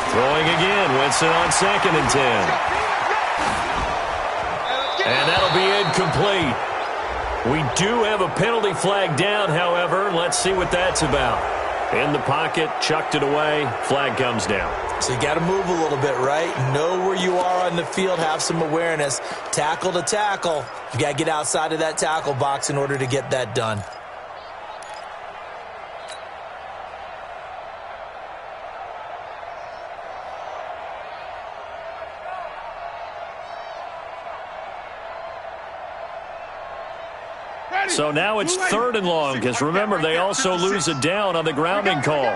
[SPEAKER 2] Throwing again, Winston on 2nd and 10. And that'll be incomplete. We do have a penalty flag down, however. Let's see what that's about. In the pocket, chucked it away, flag comes down.
[SPEAKER 4] So you got to move a little bit, right? Know where you are on the field, have some awareness. Tackle to tackle. You got to get outside of that tackle box in order to get that done.
[SPEAKER 2] So now it's 3rd and long, because remember, they also lose it down on the grounding call.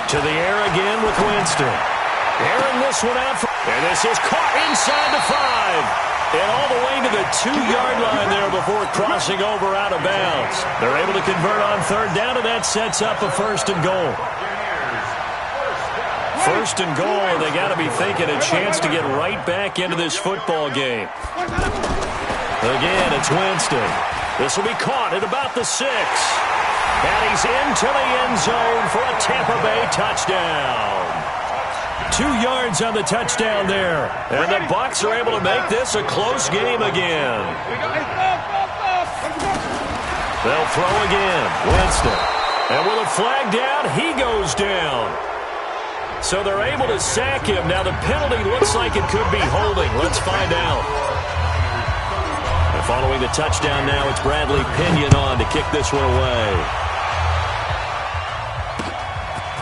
[SPEAKER 2] To the air again with Winston. Airing this one out. And this is caught inside the 5. And all the way to the 2-yard line there before crossing over out of bounds. They're able to convert on 3rd down, and that sets up a 1st and goal. 1st and goal, and they got to be thinking a chance to get right back into this football game. Again, it's Winston. This will be caught at about the 6. And he's into the end zone for a Tampa Bay touchdown. 2 yards on the touchdown there. And the Bucs are able to make this a close game again. They'll throw again. Winston. And with a flag down, he goes down. So they're able to sack him. Now the penalty looks like it could be holding. Let's find out. And following the touchdown now, it's Bradley Pinion on to kick this one away.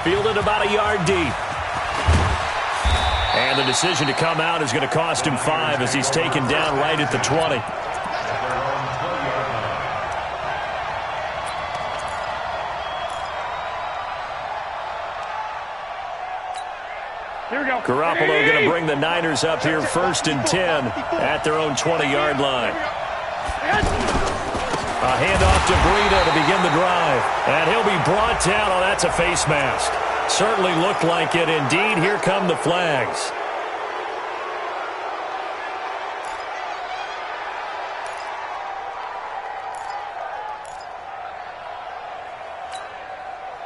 [SPEAKER 2] Fielded about a yard deep. And And the decision to come out is going to cost him 5 as he's taken down right at the 20.
[SPEAKER 1] Here we go.
[SPEAKER 2] Garoppolo going to bring the Niners up here 1st and 10 at their own 20-yard line. A handoff to Breida to begin the drive. And he'll be brought down. Oh, that's a face mask. Certainly looked like it. Indeed, here come the flags.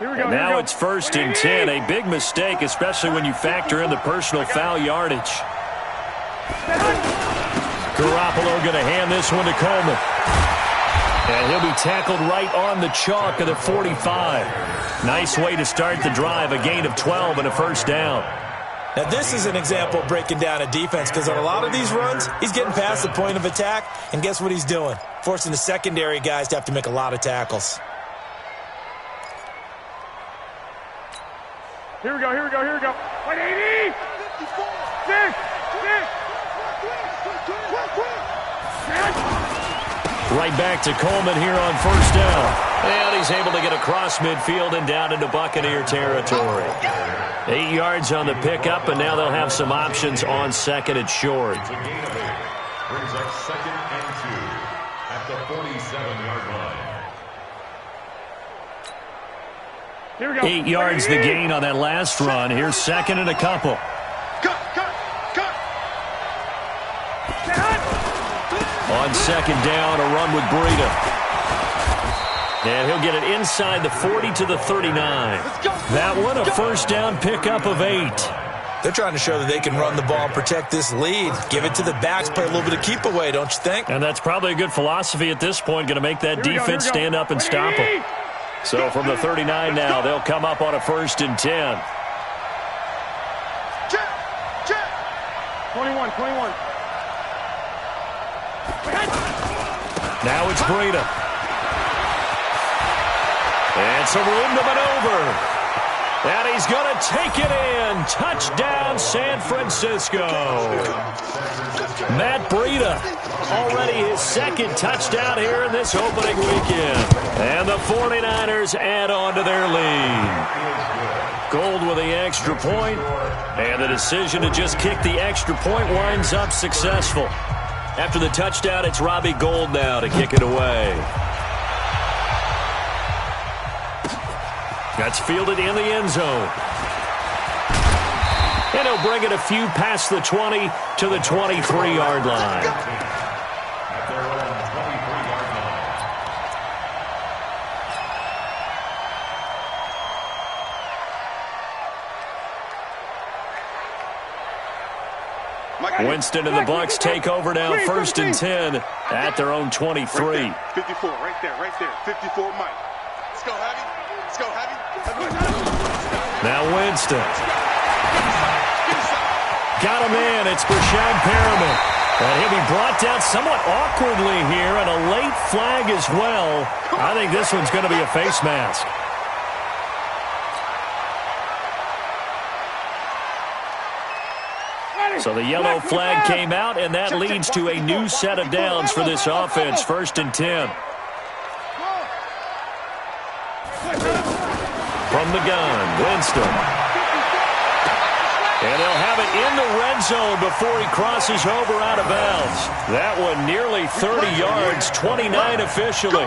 [SPEAKER 2] And now it's 1st and 10. A big mistake, especially when you factor in the personal foul yardage. Garoppolo going to hand this one to Coleman. And he'll be tackled right on the chalk of the 45. Nice way to start the drive. A gain of 12 and a 1st down.
[SPEAKER 4] Now, this is an example of breaking down a defense because on a lot of these runs, he's getting past the point of attack. And guess what he's doing? Forcing the secondary guys to have to make a lot of tackles.
[SPEAKER 1] Here we go, here we go, here we go. 180! 6!
[SPEAKER 2] Right back to Coleman here on 1st down. And he's able to get across midfield and down into Buccaneer territory. 8 yards on the pickup, and now they'll have some options on 2nd and short.
[SPEAKER 3] Brings up 2nd and 2 at the 47-yard line.
[SPEAKER 1] Here we go.
[SPEAKER 2] 8 yards the gain on that last run. Here's 2nd and a couple. On 2nd down, a run with Breida. And he'll get it inside the 40 to the 39. That one, a 1st down pickup of 8.
[SPEAKER 4] They're trying to show that they can run the ball and protect this lead. Give it to the backs, play a little bit of keep away, don't you think?
[SPEAKER 2] And that's probably a good philosophy at this point, going to make that defense stand up and stop them. So from the 39 now, they'll come up on a 1st and 10.
[SPEAKER 1] 21.
[SPEAKER 2] Now it's Breida. And some room to maneuver. And he's going to take it in. Touchdown, San Francisco. Matt Breida, already his 2nd touchdown here in this opening weekend. And the 49ers add on to their lead. Gold with the extra point. And the decision to just kick the extra point winds up successful. After the touchdown, it's Robbie Gould now to kick it away. That's fielded in the end zone. And he'll bring it a few past the 20 to the 23-yard line.
[SPEAKER 3] At their own 23-yard
[SPEAKER 1] line.
[SPEAKER 2] Winston and the Bucs take over now, 1st and 10 at their own 23.
[SPEAKER 1] 54, right there. 54, Mike. Let's go, Heavy.
[SPEAKER 2] Now Winston. Got him in. It's Brashad Perriman. And he'll be brought down somewhat awkwardly here, and a late flag as well. I think this one's going to be a face mask. So the yellow flag came out, and that leads to a new set of downs for this offense. 1st and 10. From the gun, Winston. And he'll have it in the red zone before he crosses over out of bounds. That one nearly 30 yards, 29 officially.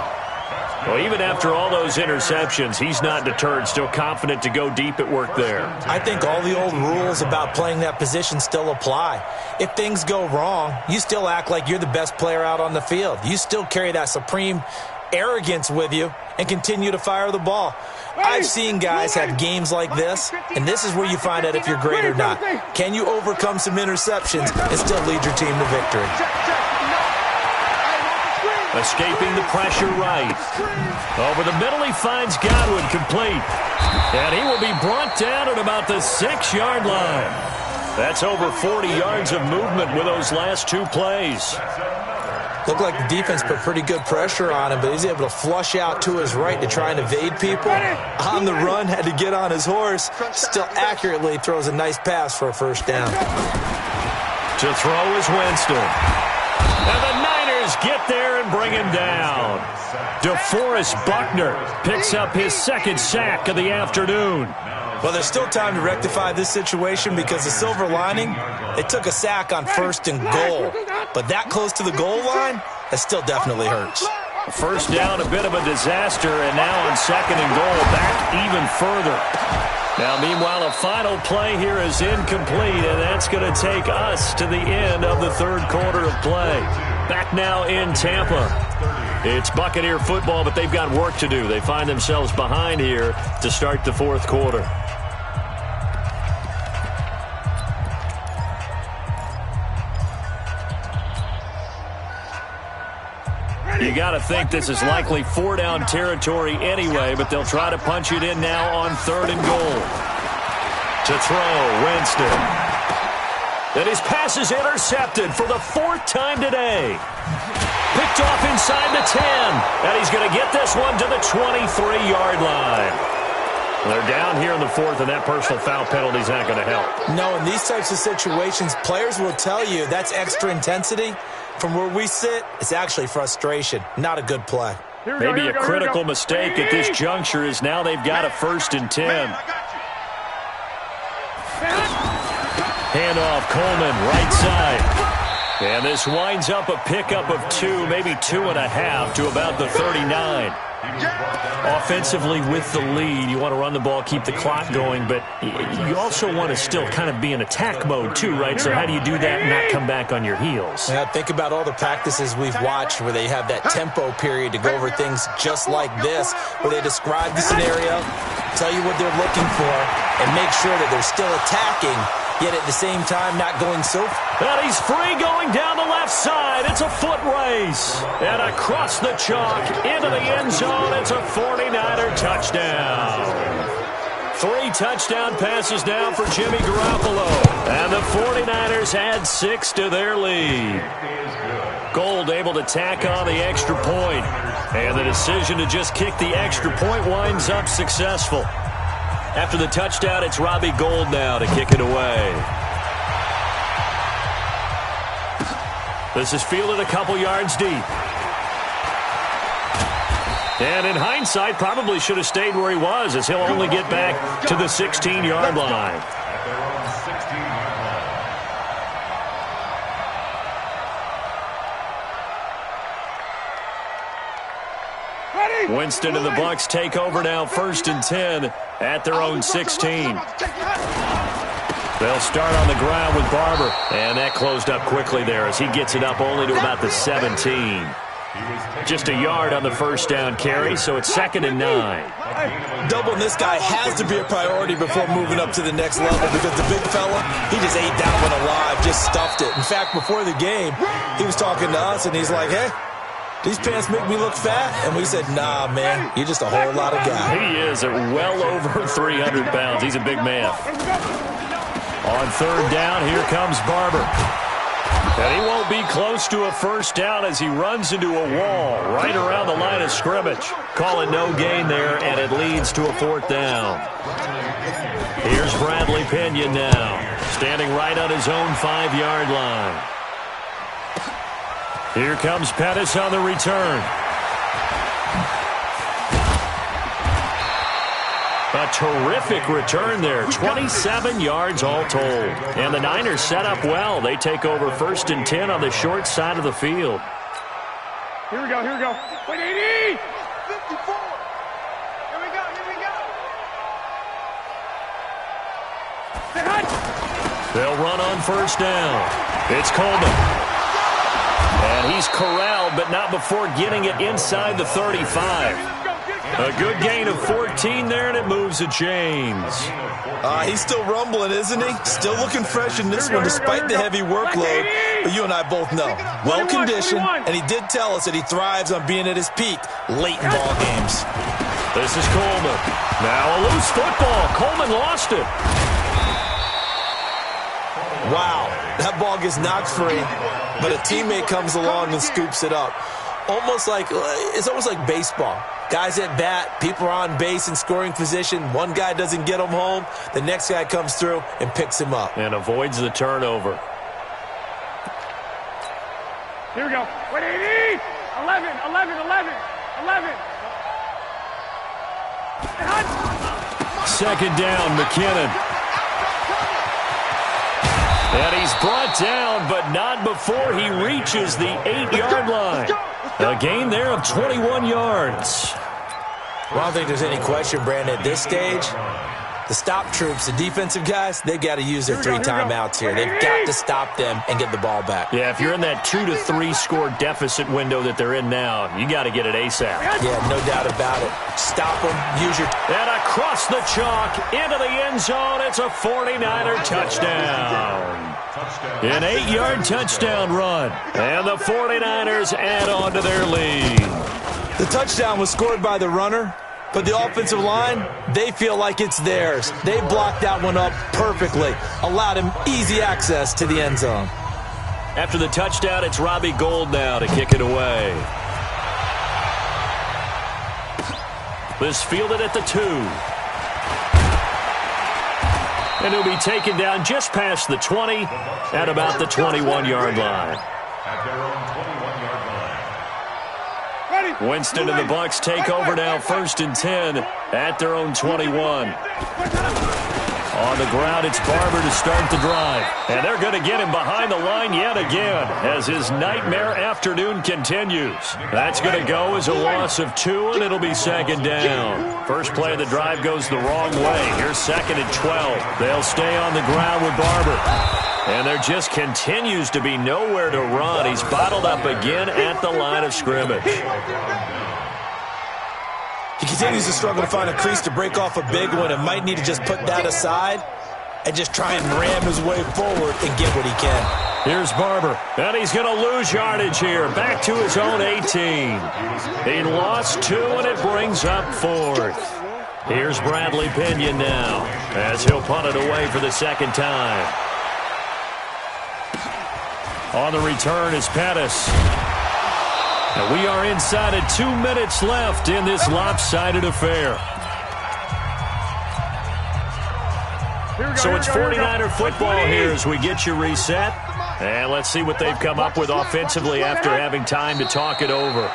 [SPEAKER 2] Well, even after all those interceptions, he's not deterred, still confident to go deep at work there.
[SPEAKER 4] I think all the old rules about playing that position still apply. If things go wrong, you still act like you're the best player out on the field. You still carry that supreme arrogance with you and continue to fire the ball. I've seen guys have games like this, and this is where you find out if you're great or not. Can you overcome some interceptions and still lead your team to victory?
[SPEAKER 2] Escaping the pressure right. Over the middle, he finds Godwin complete. And he will be brought down at about the 6-yard line. That's over 40 yards of movement with those last 2 plays.
[SPEAKER 4] Looked like the defense put pretty good pressure on him, but he's able to flush out to his right to try and evade people. On the run, had to get on his horse. Still accurately throws a nice pass for a first down.
[SPEAKER 2] To throw is Winston. And the Niners get there and bring him down. DeForest Buckner picks up his second sack of the afternoon.
[SPEAKER 4] Well, there's still time to rectify this situation because the silver lining, they took a sack on 1st and goal. But that close to the goal line, that still definitely hurts.
[SPEAKER 2] First down, a bit of a disaster, and now on 2nd and goal, back even further. Now, meanwhile, a final play here is incomplete, and that's going to take us to the end of the 3rd quarter of play. Back now in Tampa. It's Buccaneer football, but they've got work to do. They find themselves behind here to start the 4th quarter. You got to think this is likely 4-down territory anyway, but they'll try to punch it in now on 3rd and goal. To throw, Winston. And his pass is intercepted for the 4th time today. Picked off inside the 10, and he's going to get this one to the 23-yard line. They're down here in the 4th, and that personal foul penalty is not going to help.
[SPEAKER 4] No, in these types of situations, players will tell you that's extra intensity. From where we sit, it's actually frustration. Not a good play.
[SPEAKER 2] Maybe a critical mistake at this juncture is now they've got a 1st and 10. Handoff, Coleman, right side. And this winds up a pickup of 2, maybe 2.5 to about the 39. Offensively with the lead, you want to run the ball, keep the clock going, but you also want to still kind of be in attack mode too, right? So how do you do that and not come back on your heels?
[SPEAKER 4] Yeah, think about all the practices we've watched where they have that tempo period to go over things just like this, where they describe the scenario, tell you what they're looking for, and make sure that they're still attacking, yet at the same time not going so.
[SPEAKER 2] And he's free going down the left side. It's a foot race. And across the chalk into the end zone. It's a 49er touchdown. 3 touchdown passes now for Jimmy Garoppolo. And the 49ers add 6 to their lead. Gold able to tack on the extra point. And the decision to just kick the extra point winds up successful. After the touchdown, it's Robbie Gould now to kick it away. This is fielded a couple yards deep. And in hindsight, probably should have stayed where he was, as he'll only get back to the 16-yard line. Winston and the Bucs take over now, 1st and 10 at their own 16. They'll start on the ground with Barber. And that closed up quickly there as he gets it up only to about the 17. Just a yard on the first down carry, so it's 2nd and 9.
[SPEAKER 4] Doubling this guy has to be a priority before moving up to the next level because the big fella, he just ate that one alive, just stuffed it. In fact, before the game, he was talking to us, and he's like, hey, these pants make me look fat? And we said, nah, man, you're just a whole lot of guy.
[SPEAKER 2] He is at well over 300 pounds. He's a big man. On 3rd down, here comes Barber. And he won't be close to a first down as he runs into a wall right around the line of scrimmage. Calling no gain there, and it leads to a 4th down. Here's Bradley Pinion now, standing right on his own 5-yard line. Here comes Pettis on the return. A terrific return there. 27 yards all told. And the Niners set up well. They take over 1st and 10 on the short side of the field.
[SPEAKER 1] Here we go, here we go. Wait, 80! 54! Here we go, here we go!
[SPEAKER 2] They'll run on 1st down. It's Coleman. And he's corralled, but not before getting it inside the 35. A good gain of 14 there, and it moves to James.
[SPEAKER 4] He's still rumbling, isn't he? Still looking fresh in this one despite the heavy workload. But you and I both know, well-conditioned, and he did tell us that he thrives on being at his peak late in ball games.
[SPEAKER 2] This is Coleman. Now a loose football. Coleman lost it.
[SPEAKER 4] Wow. That ball gets knocked free, but a teammate comes along and scoops it up. It's almost like baseball. Guys at bat, people are on base in scoring position. One guy doesn't get him home. The next guy comes through and picks him up.
[SPEAKER 2] And avoids the turnover.
[SPEAKER 1] Here we go. 180! 11.
[SPEAKER 2] Second down, McKinnon. And he's brought down, but not before he reaches the 8-yard line. A gain there of 21 yards.
[SPEAKER 4] Well, I don't think there's any question, Brandon, at this stage. The stop troops, the defensive guys, they've got to use their 3 timeouts here. They've got to stop them and get the ball back.
[SPEAKER 2] Yeah, if you're in that 2 to 3 score deficit window that they're in now, you got to get it ASAP.
[SPEAKER 4] Yeah, no doubt about it. Stop them, use your...
[SPEAKER 2] And across the chalk, into the end zone, it's a 49er touchdown. An 8-yard touchdown run. And the 49ers add on to their lead.
[SPEAKER 4] The touchdown was scored by the runner, but the offensive line, they feel like it's theirs. They blocked that one up perfectly, allowed him easy access to the end zone.
[SPEAKER 2] After the touchdown, it's Robbie Gould now to kick it away. This fielded at the 2. And he'll be taken down just past the 20 at about the 21-yard line.
[SPEAKER 3] At their own 21-yard line.
[SPEAKER 2] Winston and the Bucs take over now, 1st and 10 at their own 21. On the ground, it's Barber to start the drive. And they're going to get him behind the line yet again as his nightmare afternoon continues. That's going to go as a loss of 2, and it'll be 2nd down. First play of the drive goes the wrong way. Here's 2nd and 12. They'll stay on the ground with Barber. And there just continues to be nowhere to run. He's bottled up again at the line of scrimmage.
[SPEAKER 4] He continues to struggle to find a crease to break off a big one and might need to just put that aside and just try and ram his way forward and get what he can.
[SPEAKER 2] Here's Barber, and he's going to lose yardage here. Back to his own 18. He lost 2, and it brings up 4th. Here's Bradley Pinion now as he'll punt it away for the 2nd time. On the return is Pettis. And we are inside of 2 minutes left in this lopsided affair. So it's 49er football here as we get you reset. And let's see what they've come up with offensively after having time to talk it over.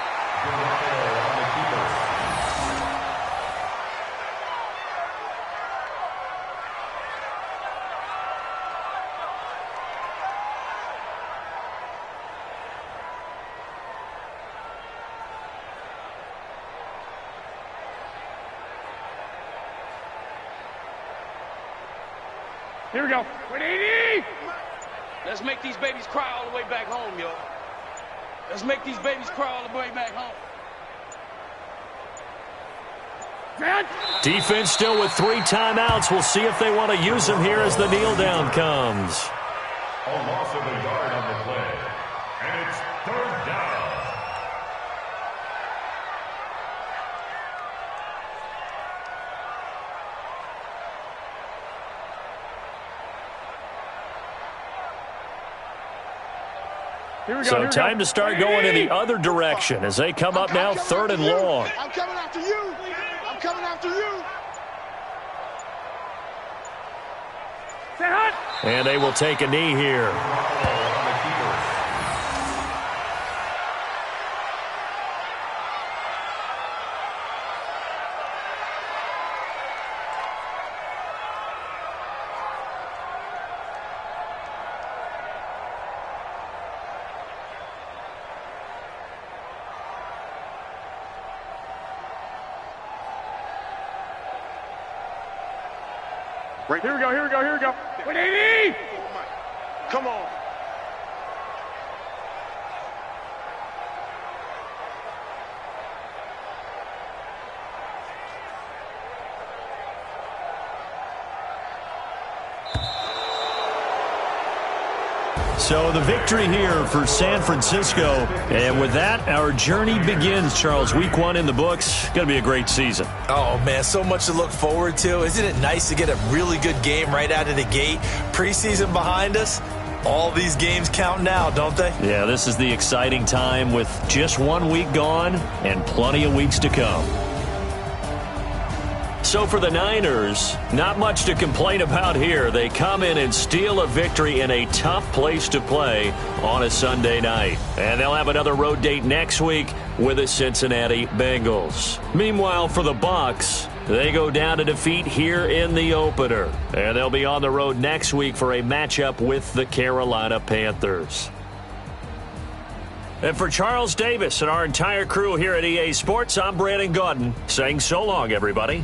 [SPEAKER 1] Here we go. 180! Let's make these babies cry all the way back home, yo. Let's make these babies cry all the way back home.
[SPEAKER 2] Defense still with 3 timeouts. We'll see if they want to use them here as the kneel down comes.
[SPEAKER 3] A loss of a yard on the play. And it's 3rd down.
[SPEAKER 2] So time to start going in the other direction as they come up now 3rd and long.
[SPEAKER 1] I'm coming after you. I'm coming after you.
[SPEAKER 2] And they will take a knee here.
[SPEAKER 1] Right. Here we go. 180! Come on.
[SPEAKER 2] So the victory here for San Francisco. And with that, our journey begins, Charles. Week 1 in the books. Going to be a great season.
[SPEAKER 4] Oh, man, so much to look forward to. Isn't it nice to get a really good game right out of the gate? Preseason behind us. All these games count now, don't they?
[SPEAKER 2] Yeah, this is the exciting time with just 1 week gone and plenty of weeks to come. So for the Niners, not much to complain about here. They come in and steal a victory in a tough place to play on a Sunday night. And they'll have another road date next week with the Cincinnati Bengals. Meanwhile, for the Bucs, they go down to defeat here in the opener. And they'll be on the road next week for a matchup with the Carolina Panthers. And for Charles Davis and our entire crew here at EA Sports, I'm Brandon Gaudin saying so long, everybody.